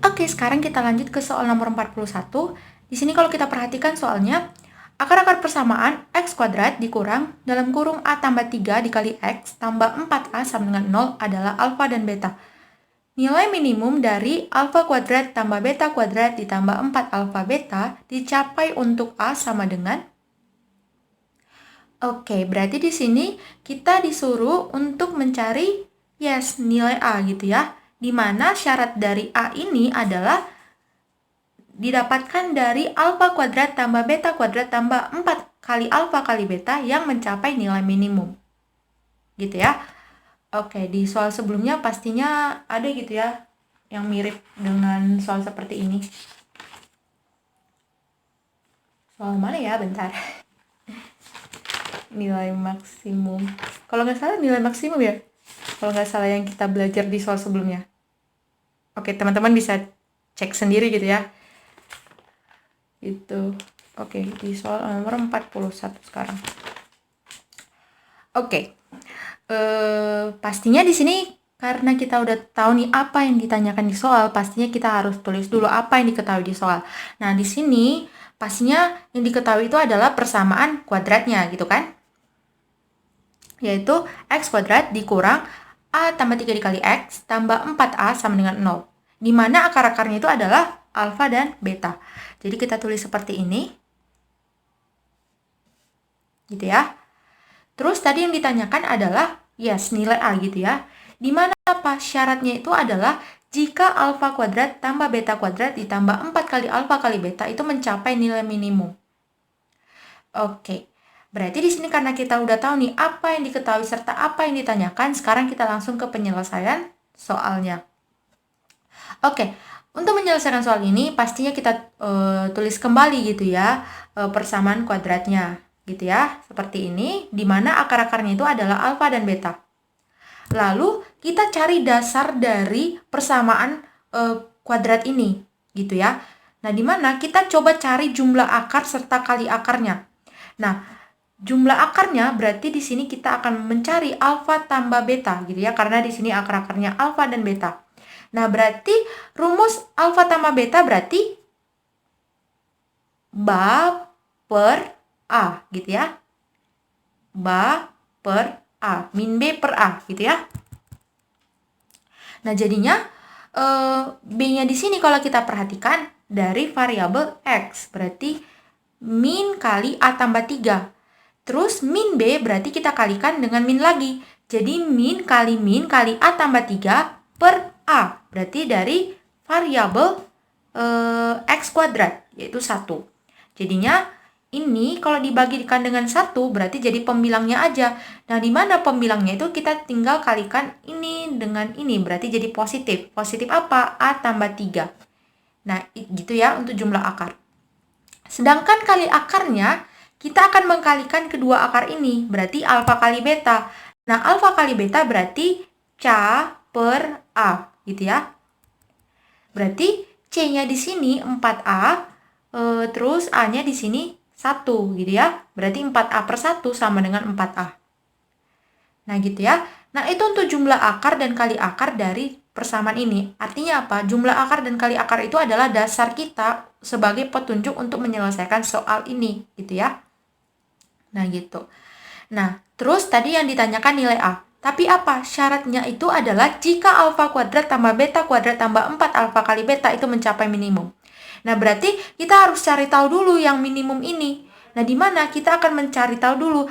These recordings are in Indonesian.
Oke, sekarang kita lanjut ke soal nomor 41. Di sini kalau kita perhatikan soalnya, akar-akar persamaan x kuadrat dikurang dalam kurung a tambah 3 dikali x tambah 4a sama dengan 0 adalah alfa dan beta. Nilai minimum dari alfa kuadrat tambah beta kuadrat ditambah 4 alfa beta dicapai untuk a sama dengan. Oke, berarti di sini kita disuruh untuk mencari nilai a gitu ya. Dimana syarat dari a ini adalah didapatkan dari alfa kuadrat tambah beta kuadrat tambah 4 kali alfa kali beta yang mencapai nilai minimum. Gitu ya. Oke, di soal sebelumnya pastinya ada gitu ya yang mirip dengan soal seperti ini. Soal mana ya? Bentar. Nilai maksimum. Kalau nggak salah nilai maksimum ya? Kalau nggak salah yang kita belajar di soal sebelumnya. Oke, teman-teman bisa cek sendiri gitu ya. Itu. Oke, di soal nomor 41 sekarang. Oke. Pastinya di sini karena kita udah tahu nih apa yang ditanyakan di soal, pastinya kita harus tulis dulu apa yang diketahui di soal. Nah, di sini pastinya yang diketahui itu adalah persamaan kuadratnya gitu kan? Yaitu x kuadrat dikurang a tambah 3 dikali x tambah 4a sama dengan 0. Di mana akar-akarnya itu adalah alfa dan beta. Jadi kita tulis seperti ini. Gitu ya. Terus tadi yang ditanyakan adalah nilai a gitu ya. Di mana apa? Syaratnya itu adalah jika alfa kuadrat tambah beta kuadrat ditambah 4 kali alfa kali beta itu mencapai nilai minimum. Oke. Berarti di sini karena kita udah tahu nih apa yang diketahui serta apa yang ditanyakan, sekarang kita langsung ke penyelesaian soalnya. Oke, untuk menyelesaikan soal ini pastinya kita tulis kembali gitu ya persamaan kuadratnya gitu ya, seperti ini, di mana akar-akarnya itu adalah alfa dan beta. Lalu kita cari dasar dari persamaan kuadrat ini gitu ya. Nah, di mana kita coba cari jumlah akar serta kali akarnya. Nah, jumlah akarnya berarti di sini kita akan mencari alfa tambah beta gitu ya, karena di sini akar-akarnya alfa dan beta. Nah, berarti rumus alfa tambah beta berarti ba per a gitu ya. Ba per a, min b per a gitu ya. Nah, jadinya b-nya di sini kalau kita perhatikan dari variabel x, berarti min kali a tambah 3. Terus min B berarti kita kalikan dengan min lagi. Jadi min kali A tambah 3 per A. Berarti dari variabel X kuadrat, yaitu 1. Jadinya ini kalau dibagikan dengan 1 berarti jadi pembilangnya aja. Nah, di mana pembilangnya itu kita tinggal kalikan ini dengan ini. Berarti jadi positif. Positif apa? A tambah 3. Nah, gitu ya untuk jumlah akar. Sedangkan kali akarnya kita akan mengkalikan kedua akar ini, berarti alfa kali beta. Nah, alfa kali beta berarti C per A, gitu ya. Berarti C-nya di sini 4A, terus A-nya di sini 1, gitu ya. Berarti 4A per 1 sama dengan 4A. Nah, gitu ya. Nah, itu untuk jumlah akar dan kali akar dari persamaan ini. Artinya apa? Jumlah akar dan kali akar itu adalah dasar kita sebagai petunjuk untuk menyelesaikan soal ini, gitu ya. Nah, gitu. Nah, terus tadi yang ditanyakan nilai A. Tapi apa? Syaratnya itu adalah jika alfa kuadrat tambah beta kuadrat tambah 4 alfa kali beta itu mencapai minimum. Nah, berarti kita harus cari tahu dulu yang minimum ini. Nah, di mana kita akan mencari tahu dulu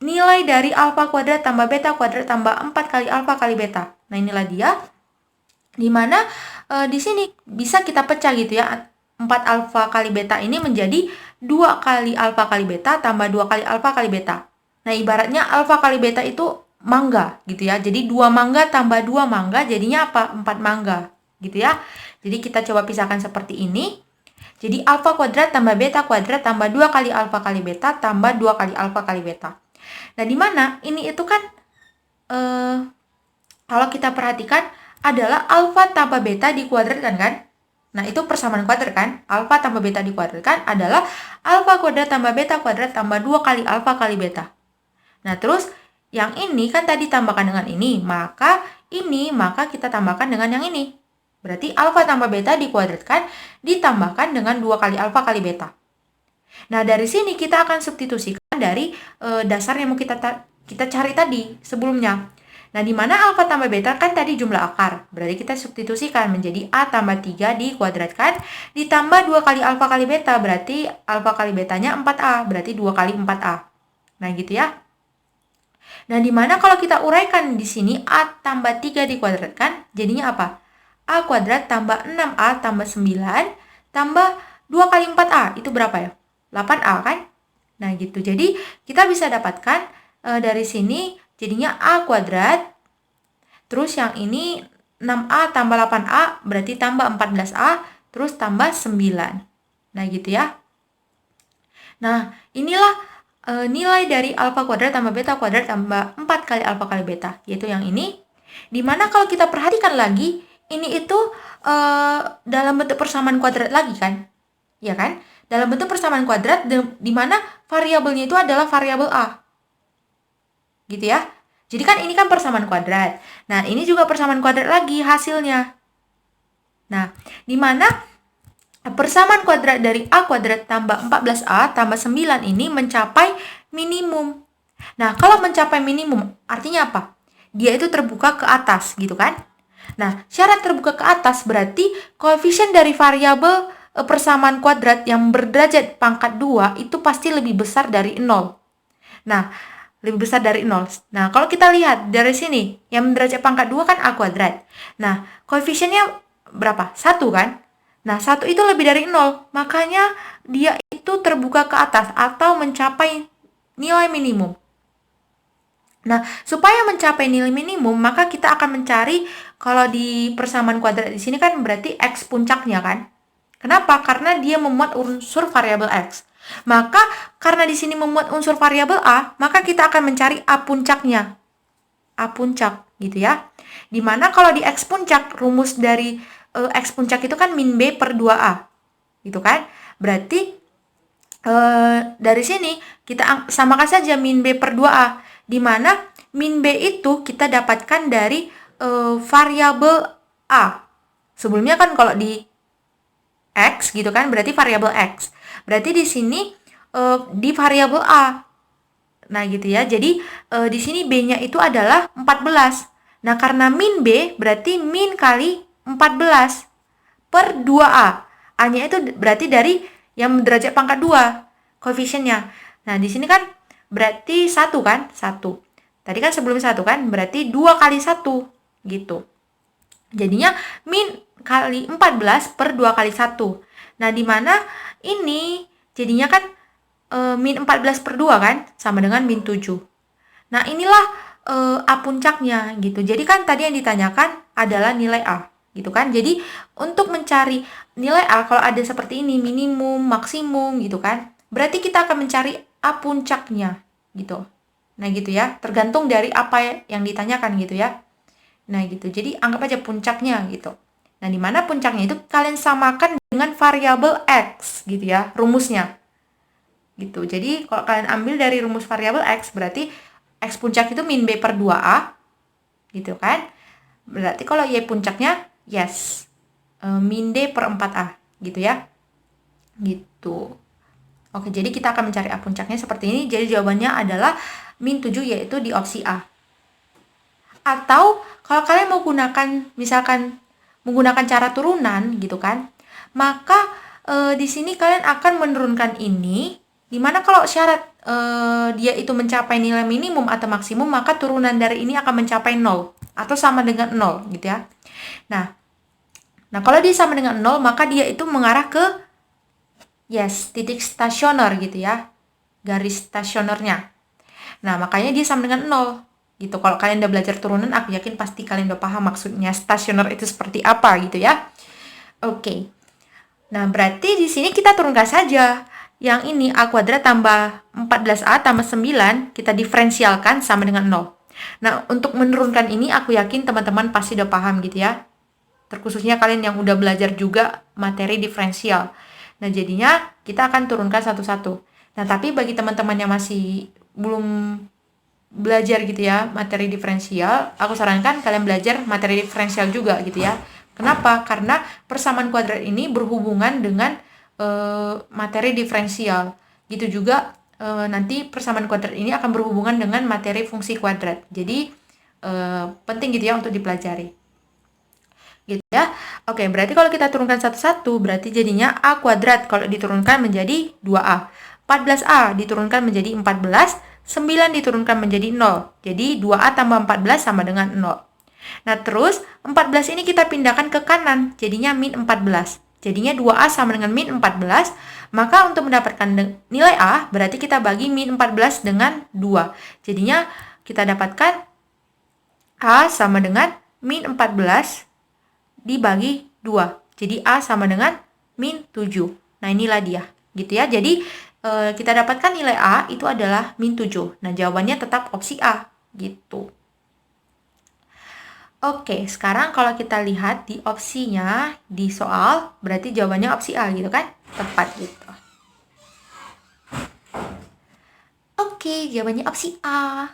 nilai dari alfa kuadrat tambah beta kuadrat tambah 4 kali alfa kali beta. Nah, inilah dia. Di mana di sini bisa kita pecah gitu ya. 4 alfa kali beta ini menjadi 2 kali alfa kali beta tambah 2 kali alfa kali beta. Nah, ibaratnya alfa kali beta itu mangga gitu ya. Jadi 2 mangga tambah 2 mangga jadinya apa? 4 mangga gitu ya. Jadi kita coba pisahkan seperti ini. Jadi alfa kuadrat tambah beta kuadrat tambah 2 kali alfa kali beta tambah 2 kali alfa kali beta. Nah, di mana ini itu kan kalau kita perhatikan adalah alfa tambah beta dikuadratkan kan? Nah, itu persamaan kuadrat kan? Alfa tambah beta dikuadratkan adalah alfa kuadrat tambah beta kuadrat tambah 2 kali alfa kali beta. Nah, terus yang ini kan tadi tambahkan dengan ini, maka kita tambahkan dengan yang ini. Berarti alfa tambah beta dikuadratkan ditambahkan dengan 2 kali alfa kali beta. Nah, dari sini kita akan substitusikan dari dasar yang mau kita cari tadi sebelumnya. Nah, di mana alfa tambah beta kan tadi jumlah akar. Berarti kita substitusikan menjadi A tambah 3 dikuadratkan ditambah 2 kali alfa kali beta. Berarti alfa kali betanya 4A. Berarti 2 kali 4A. Nah, gitu ya. Nah, di mana kalau kita uraikan di sini A tambah 3 dikuadratkan, jadinya apa? A kuadrat tambah 6A tambah 9 tambah 2 kali 4A. Itu berapa ya? 8A kan? Nah, gitu. Jadi, kita bisa dapatkan dari sini jadinya A kuadrat, terus yang ini 6A tambah 8A, berarti tambah 14A, terus tambah 9. Nah, gitu ya. Nah, inilah nilai dari alfa kuadrat tambah beta kuadrat tambah 4 kali alfa kali beta, yaitu yang ini. Dimana kalau kita perhatikan lagi, ini itu dalam bentuk persamaan kuadrat lagi kan? Ya kan? Dalam bentuk persamaan kuadrat, di mana variabelnya itu adalah variabel A. Gitu ya. Jadi kan ini kan persamaan kuadrat. Nah, ini juga persamaan kuadrat lagi hasilnya. Nah, di mana persamaan kuadrat dari A kuadrat tambah 14A tambah 9 ini mencapai minimum. Nah, kalau mencapai minimum, artinya apa? Dia itu terbuka ke atas, gitu kan? Nah, syarat terbuka ke atas berarti koefisien dari variabel persamaan kuadrat yang berderajat pangkat 2 itu pasti lebih besar dari 0. Nah, lebih besar dari 0. Nah, kalau kita lihat dari sini, yang derajat pangkat 2 kan A kuadrat. Nah, koefisiennya berapa? 1 kan? Nah, 1 itu lebih dari 0. Makanya dia itu terbuka ke atas atau mencapai nilai minimum. Nah, supaya mencapai nilai minimum, maka kita akan mencari, kalau di persamaan kuadrat di sini kan berarti X puncaknya kan? Kenapa? Karena dia memuat unsur variabel X. Maka karena di sini memuat unsur variabel A, maka kita akan mencari A puncaknya. A puncak gitu ya. Dimana kalau di X puncak, rumus dari X puncak itu kan min B per 2A. Gitu kan? Berarti dari sini kita samakan saja min B per 2A. Dimana min B itu kita dapatkan dari variabel A. Sebelumnya kan kalau di X gitu kan, berarti variabel X. Berarti di sini di variabel A. Nah, gitu ya. Jadi di sini B-nya itu adalah 14. Nah, karena min B berarti min kali 14 per 2A. A-nya itu berarti dari yang derajat pangkat 2 koefisiennya. Nah, di sini kan berarti 1 kan? 1. Tadi kan sebelum 1 kan? Berarti 2 kali 1 gitu. Jadinya min kali 14 per 2 kali 1. Nah, di mana ini jadinya kan min 14 per 2 kan? Sama dengan min 7. Nah, inilah A puncaknya gitu. Jadi kan tadi yang ditanyakan adalah nilai A gitu kan. Jadi untuk mencari nilai A kalau ada seperti ini, minimum, maksimum gitu kan. Berarti kita akan mencari A puncaknya gitu. Nah, gitu ya. Tergantung dari apa yang ditanyakan gitu ya. Nah, gitu. Jadi anggap aja puncaknya gitu. Nah, di mana puncaknya itu kalian samakan dengan variabel X gitu ya, rumusnya. Gitu. Jadi kalau kalian ambil dari rumus variabel X, berarti X puncak itu min B per 2A. Gitu kan. Berarti kalau Y puncaknya, yes, min D per 4A. Gitu ya. Gitu. Oke, jadi kita akan mencari A puncaknya seperti ini. Jadi jawabannya adalah min 7, yaitu di opsi A. Atau kalau kalian mau gunakan, misalkan menggunakan cara turunan gitu kan, maka di sini kalian akan menurunkan ini, dimana kalau syarat dia itu mencapai nilai minimum atau maksimum, maka turunan dari ini akan mencapai 0 atau sama dengan 0 gitu ya. Nah kalau dia sama dengan 0, maka dia itu mengarah ke titik stasioner gitu ya, garis stasionernya. Nah, makanya dia sama dengan 0 gitu. Kalau kalian udah belajar turunan, aku yakin pasti kalian udah paham maksudnya stasioner itu seperti apa gitu ya. Oke. Nah, berarti di sini kita turunkan saja. Yang ini A kuadrat tambah 14A tambah 9, kita diferensialkan sama dengan 0. Nah, untuk menurunkan ini aku yakin teman-teman pasti udah paham gitu ya. Terkhususnya kalian yang udah belajar juga materi diferensial. Nah, jadinya kita akan turunkan satu-satu. Nah, tapi bagi teman-teman yang masih belum belajar gitu ya materi diferensial, aku sarankan kalian belajar materi diferensial juga gitu ya. Kenapa? Karena persamaan kuadrat ini berhubungan dengan materi diferensial. Gitu juga nanti persamaan kuadrat ini akan berhubungan dengan materi fungsi kuadrat. Jadi penting gitu ya untuk dipelajari. Gitu ya. Oke, berarti kalau kita turunkan satu-satu, berarti jadinya A kuadrat kalau diturunkan menjadi 2A. 14A diturunkan menjadi 14, 9 diturunkan menjadi 0. Jadi 2A tambah 14 sama dengan 0. Nah, terus 14 ini kita pindahkan ke kanan, jadinya min 14. Jadinya 2A sama dengan min 14, maka untuk mendapatkan nilai A, berarti kita bagi min 14 dengan 2. Jadinya kita dapatkan A sama dengan min 14 dibagi 2. Jadi A sama dengan min 7. Nah, inilah dia. Gitu ya. Jadi, kita dapatkan nilai A itu adalah min 7. Nah, jawabannya tetap opsi A. Gitu. Oke, sekarang kalau kita lihat di opsinya, di soal, berarti jawabannya opsi A gitu kan? Tepat gitu. Oke, jawabannya opsi A.